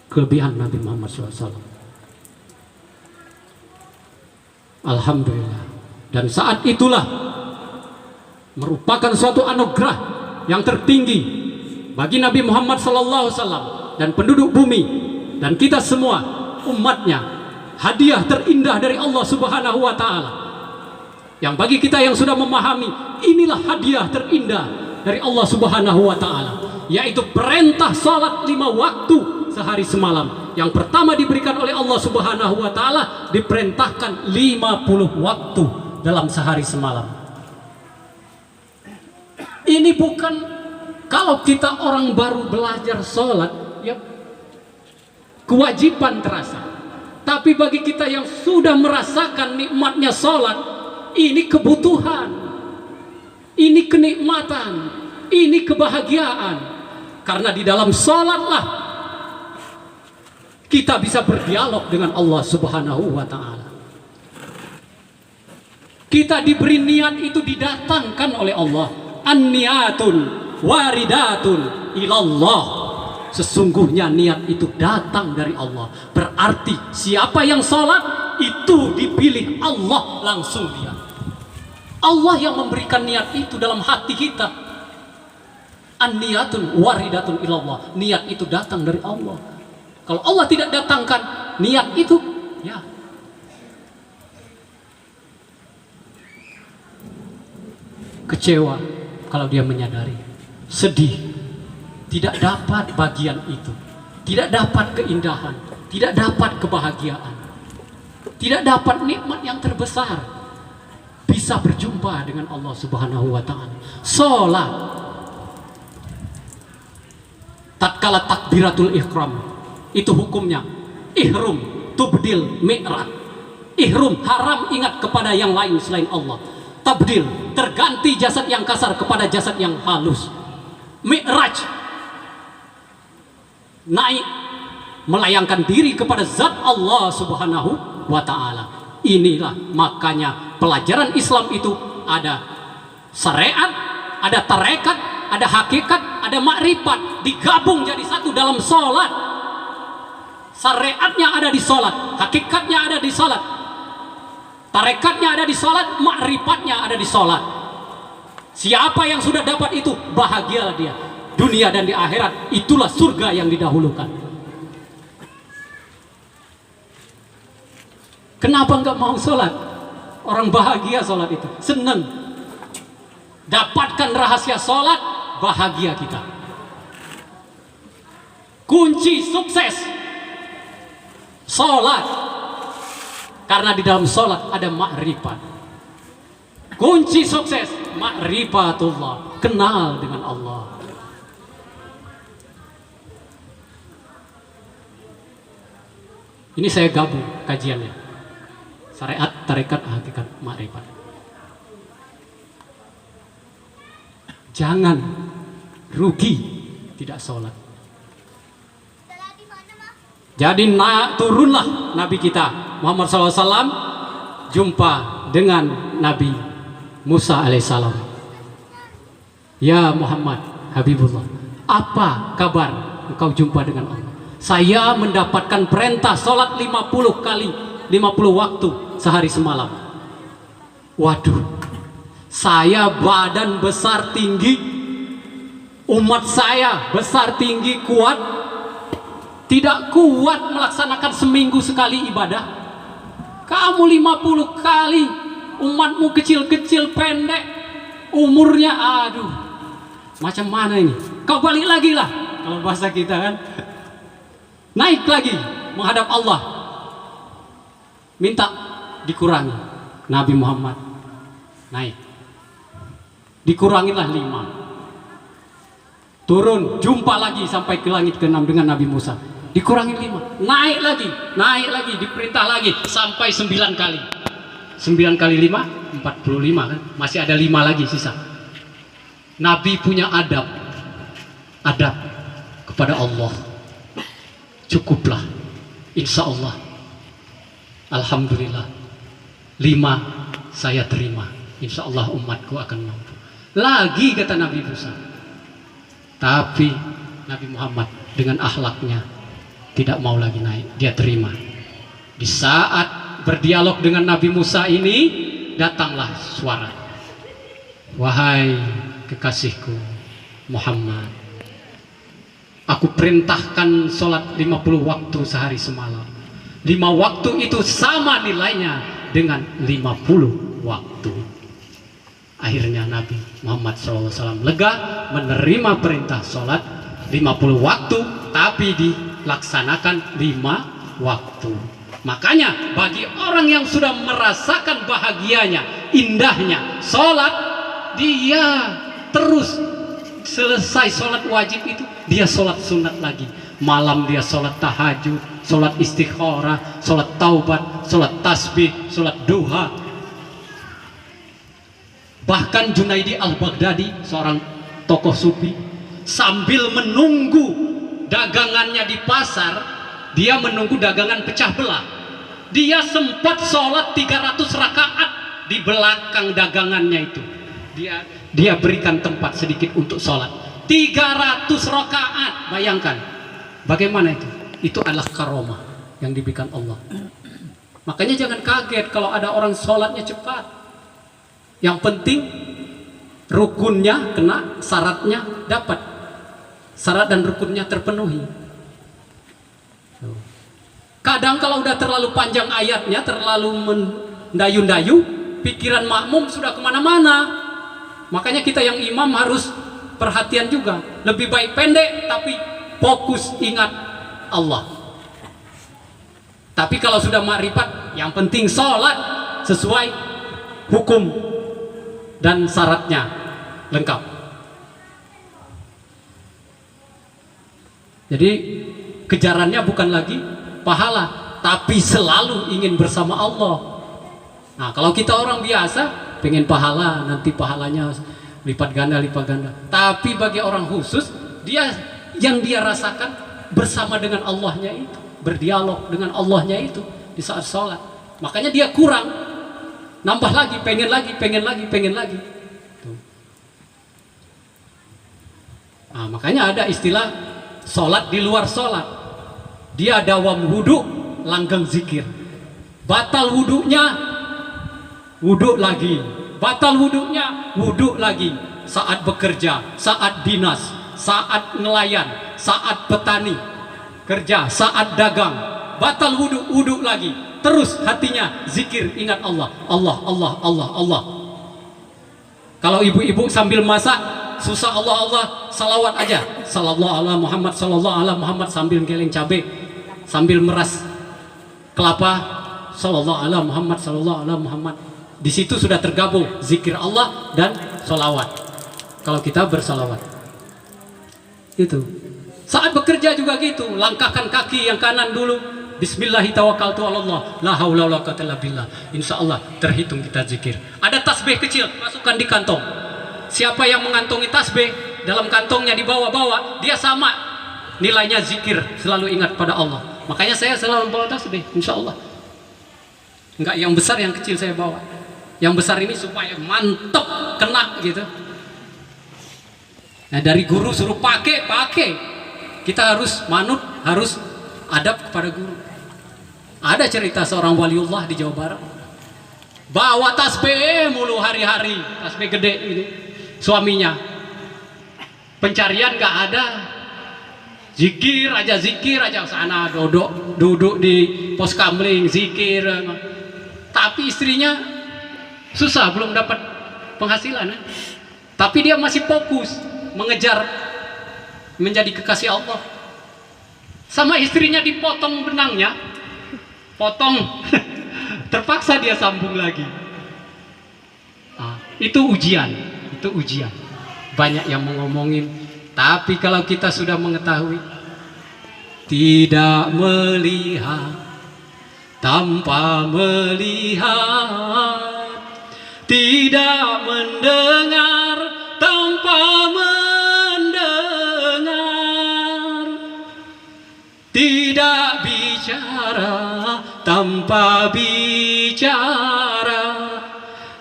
Kelebihan Nabi Muhammad SAW. Alhamdulillah. Dan saat itulah merupakan suatu anugerah yang tertinggi bagi Nabi Muhammad SAW dan penduduk bumi dan kita semua umatnya. Hadiah terindah dari Allah Subhanahu wa Ta'ala, yang bagi kita yang sudah memahami, inilah hadiah terindah dari Allah Subhanahu wa Ta'ala, yaitu perintah salat 5 waktu sehari semalam. Yang pertama diberikan oleh Allah Subhanahu wa Ta'ala, diperintahkan 50 waktu dalam sehari semalam. Ini bukan kalau kita orang baru belajar sholat ya kewajiban terasa, tapi bagi kita yang sudah merasakan nikmatnya sholat, ini kebutuhan, ini kenikmatan, ini kebahagiaan. Karena di dalam sholatlah kita bisa berdialog dengan Allah Subhanahu wa Ta'ala. Kita diberi niat itu didatangkan oleh Allah. An-niyatun waridatun ilallah. Sesungguhnya niat itu datang dari Allah. Berarti siapa yang sholat itu dipilih Allah langsung dia. Allah yang memberikan niat itu dalam hati kita. An-niyatun waridatun ilallah. Niat itu datang dari Allah. Kalau Allah tidak datangkan niat itu, ya kecewa kalau dia menyadari, sedih, tidak dapat bagian itu, tidak dapat keindahan, tidak dapat kebahagiaan, tidak dapat nikmat yang terbesar, bisa berjumpa dengan Allah Subhanahu wa Ta'ala. Sholat tatkala takbiratul ihram itu hukumnya ihrum tubdil mi'raj. Ihrum haram ingat kepada yang lain selain Allah. Tabdil terganti jasad yang kasar kepada jasad yang halus. Mi'raj naik melayangkan diri kepada zat Allah Subhanahu wa Ta'ala. Inilah makanya pelajaran Islam itu ada syariat, ada tarekat, ada hakikat, ada makrifat, digabung jadi satu dalam sholat. Syariatnya ada di sholat, hakikatnya ada di sholat, tarekatnya ada di sholat, makrifatnya ada di sholat. Siapa yang sudah dapat itu, bahagialah dia dunia dan di akhirat. Itulah surga yang didahulukan. Kenapa nggak mau sholat? Orang bahagia sholat itu, senang. Dapatkan rahasia sholat, bahagia kita. Kunci sukses sholat, karena di dalam sholat ada makrifat. Kunci sukses makrifatullah, kenal dengan Allah. Ini saya gabung kajiannya. Syariat, tarekat, hakikat, makrifat. Jangan rugi tidak sholat. Jadi turunlah Nabi kita Muhammad SAW jumpa dengan Nabi Musa alaihissalam. Ya Muhammad Habibullah, apa kabar engkau jumpa dengan Allah? Saya mendapatkan perintah sholat 50 kali 50 waktu sehari semalam. Waduh, saya badan besar tinggi, umat saya besar tinggi kuat, tidak kuat melaksanakan seminggu sekali ibadah. Kamu 50 kali, umatmu kecil-kecil pendek umurnya, aduh, macam mana ini? Kau balik lagi lah, kalau bahasa kita kan, naik lagi menghadap Allah, minta dikurangi. Nabi Muhammad naik, dikurangilah 5. Turun, jumpa lagi sampai ke langit ke-6 dengan Nabi Musa, dikurangi 5, naik lagi, diperintah lagi sampai 9 kali. 9 kali 5, 45 kan, masih ada 5 lagi sisa. Nabi punya adab kepada Allah. Cukuplah, insya Allah, alhamdulillah, 5 saya terima, insya Allah umatku akan mampu. Lagi kata Nabi Musa. Tapi Nabi Muhammad dengan akhlaknya tidak mau lagi naik, dia terima. Di saat berdialog dengan Nabi Musa ini, datanglah suara, wahai kekasihku Muhammad, aku perintahkan sholat 50 waktu sehari semalam. 5 waktu itu sama nilainya dengan 50 waktu. Akhirnya Nabi Muhammad SAW lega menerima perintah sholat 50 waktu, tapi dilaksanakan 5 waktu. Makanya bagi orang yang sudah merasakan bahagianya, indahnya sholat, dia terus selesai sholat wajib itu, dia sholat sunat lagi. Malam dia sholat tahajud, sholat istikharah, sholat taubat, sholat tasbih, sholat duha. Bahkan Junaidi al-Baghdadi, seorang tokoh sufi, sambil menunggu dagangannya di pasar, dia menunggu dagangan pecah belah, dia sempat sholat 300 rakaat di belakang dagangannya itu. Dia berikan tempat sedikit untuk sholat 300 rakaat. Bayangkan bagaimana itu. Itu adalah karomah yang diberikan Allah. Makanya jangan kaget kalau ada orang sholatnya cepat. Yang penting rukunnya kena, syaratnya dapat, syarat dan rukunnya terpenuhi. Kadang kalau udah terlalu panjang ayatnya, terlalu mendayu-dayu, pikiran makmum sudah kemana-mana. Makanya kita yang imam harus perhatian juga. Lebih baik pendek tapi fokus ingat Allah. Tapi kalau sudah makrifat, yang penting sholat sesuai hukum dan syaratnya lengkap. Jadi kejarannya bukan lagi pahala, tapi selalu ingin bersama Allah. Nah, kalau kita orang biasa pengen pahala, nanti pahalanya lipat ganda. Tapi bagi orang khusus, dia yang dia rasakan bersama dengan Allahnya itu, berdialog dengan Allahnya itu di saat sholat. Makanya dia kurang, nambah lagi, pengen lagi. Tuh. Nah, makanya ada istilah sholat di luar sholat. Dia dawam wudhu, langgeng zikir. Batal wudhunya, wudhu lagi. Batal wudhunya, wudhu lagi. Saat bekerja, saat dinas, saat nelayan, saat petani kerja, saat dagang, batal wudhu, wudhu lagi. Terus hatinya zikir, ingat Allah, Allah. Kalau ibu-ibu sambil masak, susah Allah, salawat aja, sallallahu ala Muhammad, sallallahu ala Muhammad, sambil geleng cabai, sambil meras kelapa, sallallahu ala Muhammad, sallallahu ala Muhammad. Di situ sudah tergabung zikir Allah dan salawat. Kalau kita bersalawat, itu. Saat bekerja juga gitu, langkahkan kaki yang kanan dulu, Bismillahirrahmanirrahim. La haula wala quwata illa billah. Insyaallah terhitung kita zikir. Ada tasbih kecil, masukkan di kantong. Siapa yang mengantongi tasbih dalam kantongnya dibawa-bawa, dia sama nilainya zikir, selalu ingat pada Allah. Makanya saya selalu bawa tasbih, insyaallah. Enggak yang besar, yang kecil saya bawa. Yang besar ini supaya mantep, kena gitu. Nah, dari guru suruh pakai. Kita harus manut, harus adab kepada guru. Ada cerita seorang waliullah di Jawa Barat, bawa tasbih mulu hari-hari, tasbih gede ini. Suaminya pencarian gak ada, zikir aja sana duduk di pos kamling zikir. Tapi istrinya susah, belum dapat penghasilan. Tapi dia masih fokus mengejar menjadi kekasih Allah. Sama istrinya dipotong benangnya, potong terpaksa dia sambung lagi. Itu ujian. Banyak yang ngomongin, tapi kalau kita sudah mengetahui, tidak melihat tanpa melihat, tidak mendengar tanpa mendengar, tidak bicara tanpa bicara,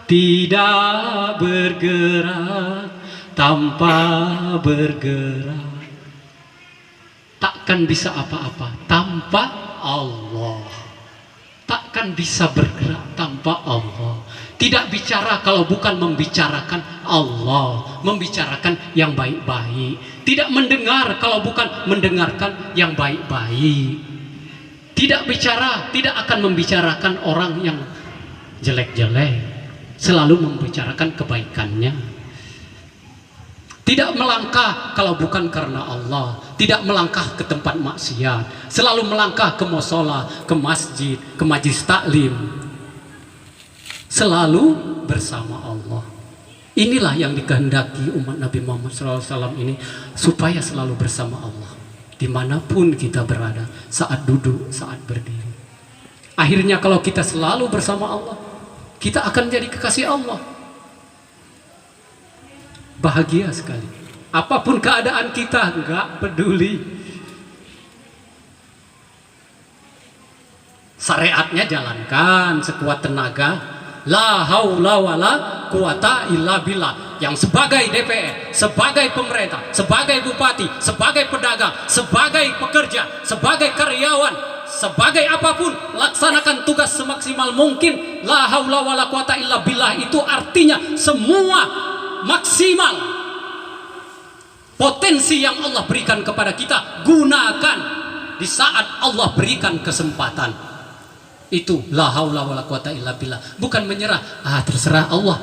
tidak bergerak tanpa bergerak. Takkan bisa apa-apa tanpa Allah. Takkan bisa bergerak tanpa Allah. Tidak bicara kalau bukan membicarakan Allah, membicarakan yang baik-baik. Tidak mendengar kalau bukan mendengarkan yang baik-baik. Tidak bicara, tidak akan membicarakan orang yang jelek-jelek, selalu membicarakan kebaikannya. Tidak melangkah kalau bukan karena Allah, tidak melangkah ke tempat maksiat, selalu melangkah ke musola, ke masjid, ke majlis taklim, selalu bersama Allah. Inilah yang dikehendaki umat Nabi Muhammad SAW ini, supaya selalu bersama Allah dimanapun kita berada, saat duduk, saat berdiri. Akhirnya kalau kita selalu bersama Allah, kita akan jadi kekasih Allah. Bahagia sekali. Apapun keadaan kita, enggak peduli. Syariatnya jalankan sekuat tenaga. La haula wala quwata illa billah. Yang sebagai DPR, sebagai pemerintah, sebagai bupati, sebagai pedagang, sebagai pekerja, sebagai karyawan, sebagai apapun, laksanakan tugas semaksimal mungkin. La haula wala quwata illa billah itu artinya semua maksimal. Potensi yang Allah berikan kepada kita, gunakan di saat Allah berikan kesempatan. Itu la haula wala quwata illa billah. Bukan menyerah, terserah Allah,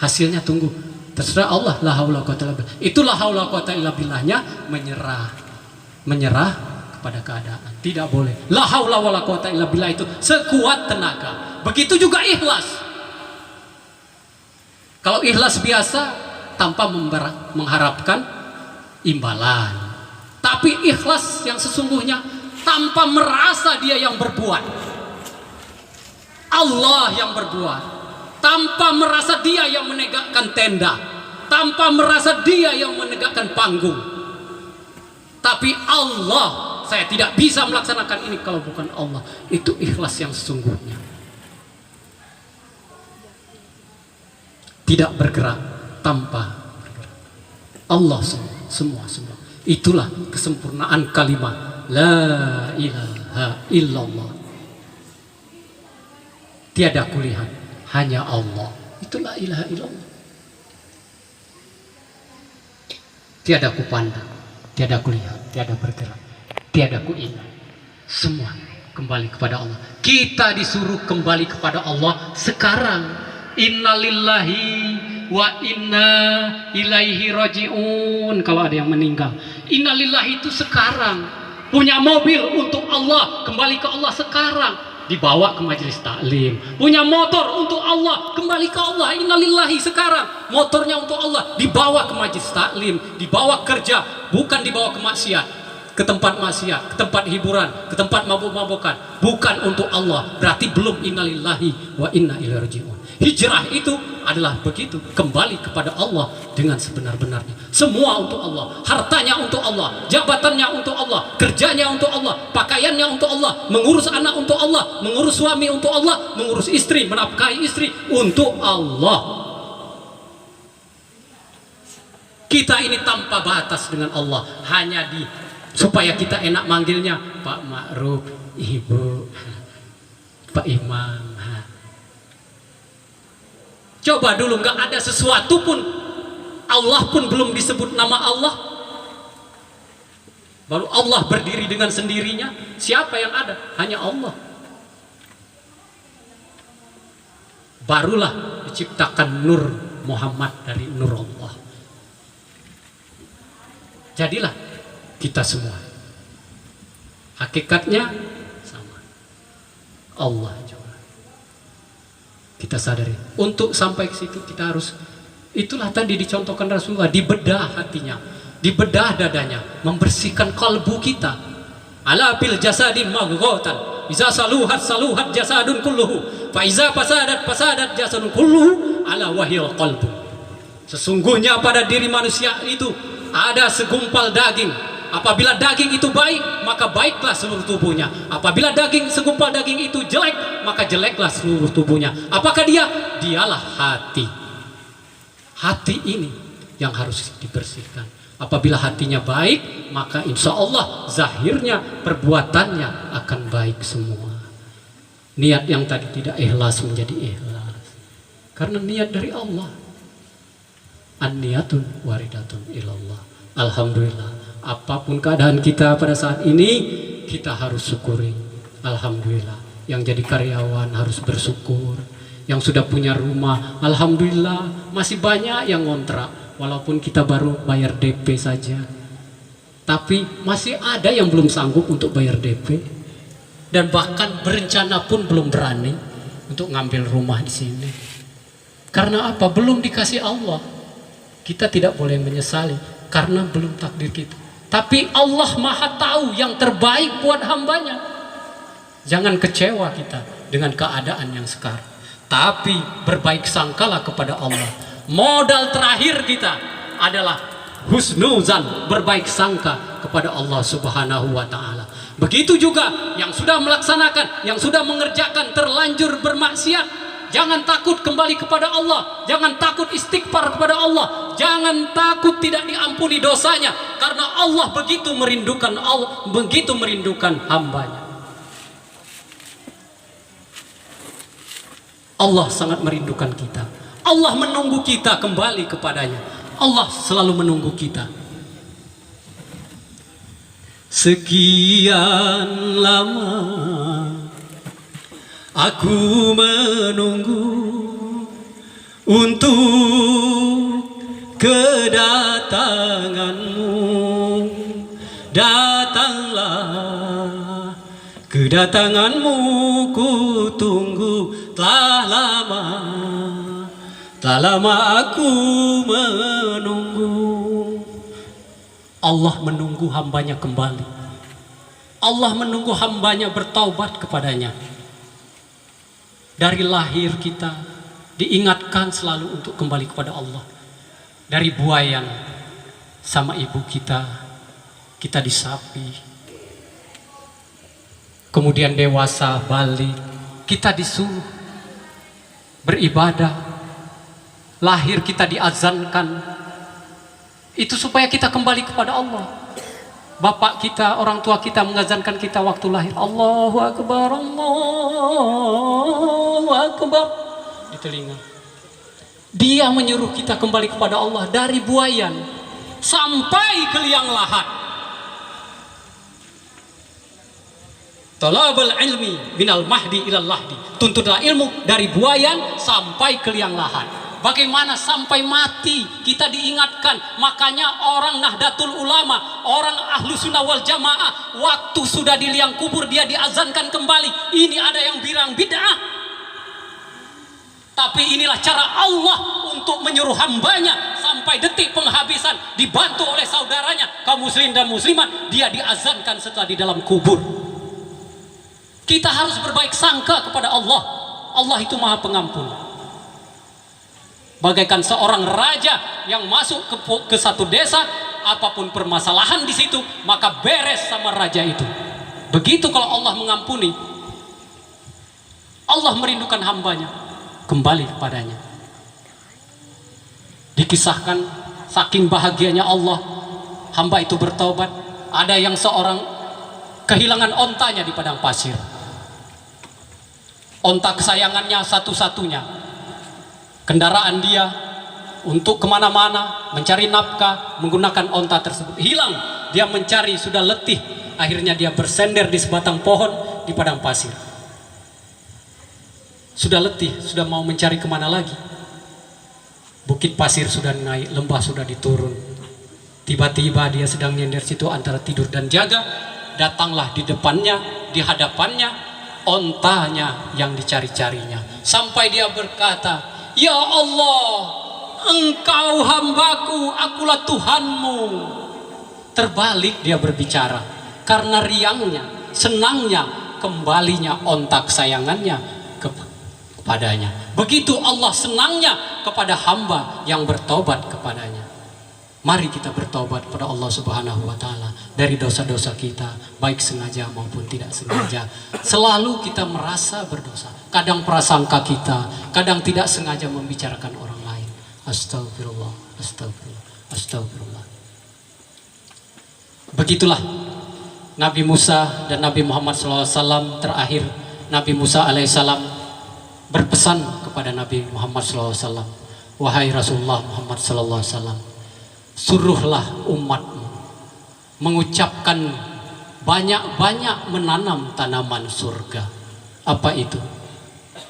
hasilnya tunggu, terserah Allah, la haula wala quwata illa billah. Itu la haula wala quwata illa billahnya menyerah kepada keadaan. Tidak boleh. La haula wala quwata illa billah itu sekuat tenaga. Begitu juga ikhlas. Kalau ikhlas biasa tanpa mengharapkan imbalan, tapi ikhlas yang sesungguhnya tanpa merasa dia yang berbuat, Allah yang berbuat, tanpa merasa dia yang menegakkan tenda, tanpa merasa dia yang menegakkan panggung, tapi Allah, saya tidak bisa melaksanakan ini kalau bukan Allah. Itu ikhlas yang sesungguhnya. Tidak bergerak tanpa bergerak. Allah semua. Itulah kesempurnaan kalimat la ilaha illallah. Tiada kulihat, hanya Allah. Itulah ilaha illallah. Tiada kupandang, tiada kulihat, tiada bergerak, tiada kuingat. Semua kembali kepada Allah. Kita disuruh kembali kepada Allah sekarang. Innalillahi wa inna ilaihi raji'un. Kalau ada yang meninggal, innalillahi itu sekarang. Punya mobil untuk Allah, kembali ke Allah sekarang, dibawa ke majelis taklim. Punya motor untuk Allah, kembali ke Allah. Innalillahi sekarang, motornya untuk Allah, dibawa ke majelis taklim, dibawa kerja, bukan dibawa ke maksiat. ke tempat maksiat, ke tempat hiburan, ke tempat mabuk-mabukan, bukan untuk Allah, berarti belum innalillahi wa inna ilaihi raji'un. Hijrah itu adalah begitu, kembali kepada Allah dengan sebenar-benarnya. Semua untuk Allah, hartanya untuk Allah, jabatannya untuk Allah, kerjanya untuk Allah, pakaiannya untuk Allah, mengurus anak untuk Allah, mengurus suami untuk Allah, mengurus istri, menafkahi istri untuk Allah. Kita ini tanpa batas dengan Allah, hanya supaya kita enak manggilnya Pak Ma'ruf, Ibu, Pak Imam. Coba dulu nggak ada sesuatu pun, Allah pun belum disebut nama Allah, baru Allah berdiri dengan sendirinya. Siapa yang ada? Hanya Allah. Barulah diciptakan Nur Muhammad dari Nur Allah. Jadilah kita semua hakikatnya sama, Allah juga. Kita sadari untuk sampai ke situ kita harus, itulah tadi dicontohkan Rasulullah, dibedah hatinya, dibedah dadanya, membersihkan kalbu kita. Ala bil jasadi maghghatan iza saluhat saluhat jasadun kulluhu fa iza fasadat jasadun kulluhu ala wahyil qalbu. Sesungguhnya pada diri manusia itu ada segumpal daging. Apabila daging itu baik, maka baiklah seluruh tubuhnya. Apabila segumpal daging itu jelek, maka jeleklah seluruh tubuhnya. Apakah dia? Dialah hati. Hati ini yang harus dibersihkan. Apabila hatinya baik, maka insya Allah zahirnya, perbuatannya akan baik semua. Niat yang tadi tidak ikhlas menjadi ikhlas, karena niat dari Allah. An-niyatun waridatun ilallah. Alhamdulillah, apapun keadaan kita pada saat ini, kita harus syukuri. Alhamdulillah, yang jadi karyawan harus bersyukur, yang sudah punya rumah, alhamdulillah. Masih banyak yang ngontrak, walaupun kita baru bayar DP saja, tapi masih ada yang belum sanggup untuk bayar DP, dan bahkan berencana pun belum berani untuk ngambil rumah di sini. Karena apa? Belum dikasih Allah. Kita tidak boleh menyesali karena belum takdir kita. Tapi Allah Maha tahu yang terbaik buat hambanya. Jangan kecewa kita dengan keadaan yang sekarang, tapi berbaik sangkalah kepada Allah. Modal terakhir kita adalah husnuzan, berbaik sangka kepada Allah Subhanahu wa Ta'ala. Begitu juga yang sudah melaksanakan, yang sudah mengerjakan terlanjur bermaksiat, jangan takut kembali kepada Allah, jangan takut istighfar kepada Allah, jangan takut tidak diampuni dosanya, karena Allah begitu merindukan hambanya. Allah sangat merindukan kita. Allah menunggu kita kembali kepadanya. Allah selalu menunggu kita. Sekian lama aku menunggu untuk kedatanganmu. Datanglah, kedatanganmu ku tunggu. Telah lama aku menunggu. Allah menunggu hambanya kembali. Allah menunggu hambanya bertaubat kepadanya. Dari lahir kita diingatkan selalu untuk kembali kepada Allah. Dari buayan sama ibu kita disapi. Kemudian dewasa balik, kita disuruh beribadah. Lahir kita diazankan. Itu supaya kita kembali kepada Allah. Bapak kita, orang tua kita mengazankan kita waktu lahir. Allahu Akbar, Allahu Akbar di telinga. Dia menyuruh kita kembali kepada Allah dari buayan sampai ke liang lahat. Talabul ilmi minal mahdi ilal lahdi. Tuntutlah ilmu dari buayan sampai ke liang lahat. Bagaimana sampai mati kita diingatkan. Makanya orang Nahdlatul Ulama, orang Ahlu Sunnah wal Jamaah, waktu sudah di liang kubur dia diazankan kembali. Ini ada yang bilang bid'ah, tapi inilah cara Allah untuk menyuruh hambanya sampai detik penghabisan, dibantu oleh saudaranya kaum muslim dan muslimat, dia diazankan setelah di dalam kubur. Kita harus berbaik sangka kepada Allah. Allah itu maha pengampun. Bagaikan seorang raja yang masuk ke satu desa, apapun permasalahan di situ maka beres sama raja itu. Begitu kalau Allah mengampuni, Allah merindukan hambanya kembali kepadanya. Dikisahkan saking bahagianya Allah, hamba itu bertaubat. Ada yang seorang kehilangan ontanya di padang pasir, onta kesayangannya satu-satunya, kendaraan dia untuk kemana-mana mencari nafkah menggunakan onta tersebut, hilang. Dia mencari, sudah letih, akhirnya dia bersender di sebatang pohon di padang pasir. Sudah letih, sudah mau mencari kemana lagi. Bukit pasir sudah naik, lembah sudah diturun. Tiba-tiba dia sedang nyender situ antara tidur dan jaga, datanglah di depannya, di hadapannya, ontanya yang dicari-carinya. Sampai dia berkata, "Ya Allah, Engkau hambaku, akulah Tuhanmu." Terbalik dia berbicara, karena riangnya, senangnya, kembalinya onta kesayangannya kepadanya. Begitu Allah senangnya kepada hamba yang bertobat kepadanya. Mari kita bertobat kepada Allah Subhanahu wa Ta'ala dari dosa-dosa kita, baik sengaja maupun tidak sengaja. Selalu kita merasa berdosa, kadang prasangka kita, kadang tidak sengaja membicarakan orang lain. Astagfirullah, astagfirullah, astagfirullah. Begitulah Nabi Musa dan Nabi Muhammad SAW. Terakhir Nabi Musa alaihissalam berpesan kepada Nabi Muhammad SAW, "Wahai Rasulullah Muhammad SAW, suruhlah umatmu mengucapkan banyak-banyak menanam tanaman surga." Apa itu?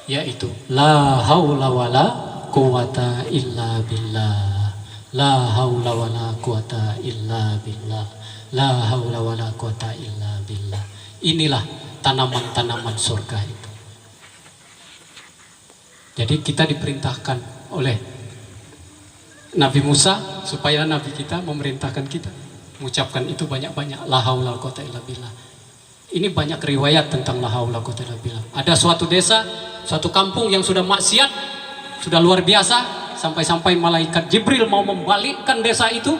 Yaitu la haula wala quwata illa billah, la haula wala quwata illa billah, la haula wala quwata illa billah. Inilah tanaman-tanaman surga itu. Jadi kita diperintahkan oleh Nabi Musa supaya Nabi kita memerintahkan kita mengucapkan itu banyak-banyak, la haula wala quwata illa billah. Ini banyak riwayat tentang la haula wala quwata illa billah. Ada suatu desa, suatu kampung yang sudah maksiat, sudah luar biasa, sampai-sampai malaikat Jibril mau membalikkan desa itu,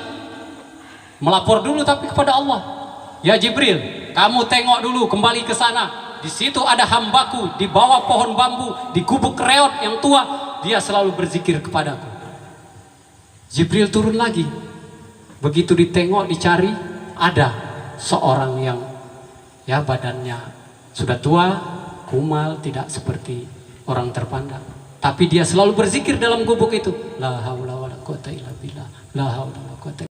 melapor dulu tapi kepada Allah. "Ya Jibril, kamu tengok dulu kembali ke sana. Di situ ada hambaku di bawah pohon bambu, di gubuk reot yang tua, dia selalu berzikir kepadaku." Jibril turun lagi. Begitu ditengok, dicari, ada seorang yang ya badannya sudah tua, kumal, tidak seperti orang terpandang, tapi dia selalu berzikir dalam gubuk itu, la haula wala quwata illa billah, la haula wala quwata